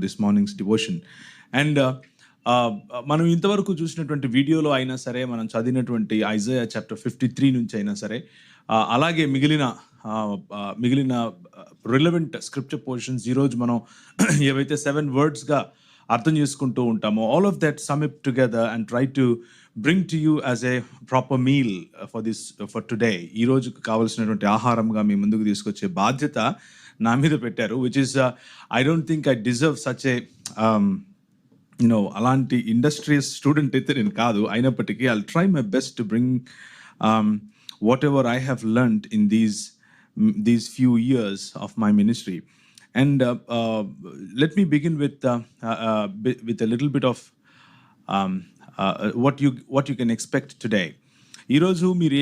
this morning's devotion. And మనం ఇంతవరకు చూసినటువంటి వీడియోలో అయినా సరే, మనం చదివినటువంటి ఐజయా చాప్టర్ 53 నుంచి అయినా సరే, అలాగే మిగిలిన రిలవెంట్ స్క్రిప్చర్ పోర్షన్స్ ఈరోజు మనం ఏవైతే 7 wordsగా అర్థం చేసుకుంటూ ఉంటామో, all of that some it together and try to bring to you as a proper meal for today. ఈ రోజుకు కావాల్సినటువంటి ఆహారంగా మీ ముందుకు తీసుకొచ్చే బాధ్యత నా మీద పెట్టారు, which is I don't think I deserve such a అలాంటి ఇండస్ట్రియస్ స్టూడెంట్ అయితే నేను కాదు. అయినప్పటికీ I try my best to bring what ever I have learned in these few years of my ministry. And let me begin with a little bit of what you can expect today. ఈరోజు మీరు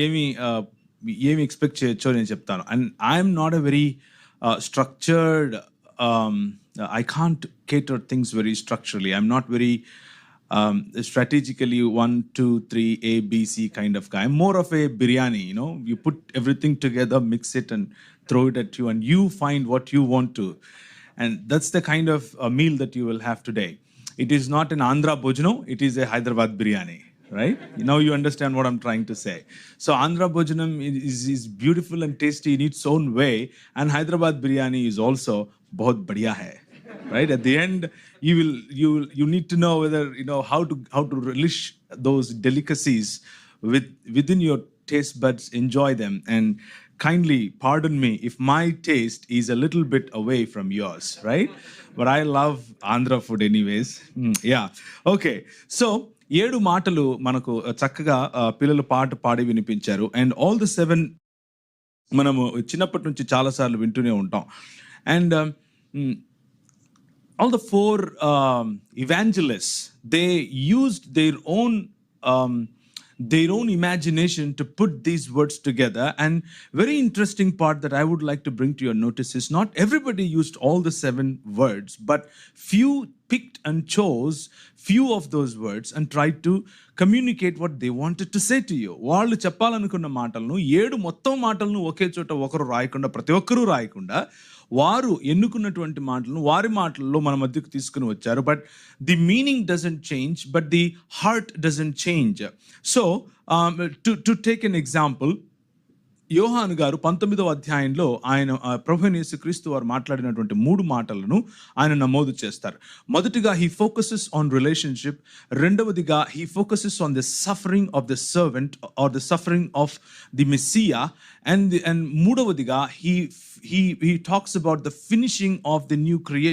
ఏమి expect చేయొచ్చో నేను చెప్తాను. And I'm not a very structured, I can't cater things very structurally. I'm not very strategically 1, 2, 3 A B C kind of guy. I'm more of a biryani, you put everything together, mix it and throw it at you, and you find what you want to. And that's the kind of meal that you will have today. It is not an Andhra Bhojano, it is a Hyderabad biryani, right? Now you understand what I'm trying to say. So Andhra Bhojanam is beautiful and tasty in its own way, and Hyderabad biryani is also bahut badhiya hai, right? At the end you need to know whether how to relish those delicacies within your taste buds, enjoy them, and kindly pardon me if my taste is a little bit away from yours, right? But I love Andhra food anyways. Yeah, okay. So 7 మాటలు మనకు చక్కగా పిల్లలు పాట పాడి వినిపించారు. And all the 7 మనము చిన్నప్పటి నుంచి చాలాసార్లు వింటూనే ఉంటాం. And all the 4 evangelists, they used their own imagination to put these words together. And very interesting part that I would like to bring to your notice is not everybody used all the 7 words, but few picked and chose few of those words and tried to communicate what they wanted to say to you. వాళ్ళు చెప్పాలనుకున్న మాటలను 7 మొత్తం మాటలను ఒకే చోట ఒకరు రాయకుండా, ప్రతి ఒక్కరూ రాయకుండా, వారు ఎన్నుకున్నటువంటి మాటలను వారి మాటల్లో మన మధ్యకు తీసుకుని వచ్చారు. But the meaning doesn't change, but the heart doesn't change. So to take an example, యోహాను గారు 19వ అధ్యాయంలో ఆయన ప్రభువైన యేసుక్రీస్తు వారు మాట్లాడినటువంటి 3 మాటలను ఆయన నమోదు చేస్తారు. మొదటిగా హీ ఫోకసెస్ ఆన్ రిలేషన్షిప్, రెండవదిగా he focuses on the suffering of the servant or the suffering of the messiah, and మూడవదిగా he talks about the finishing of the new creation.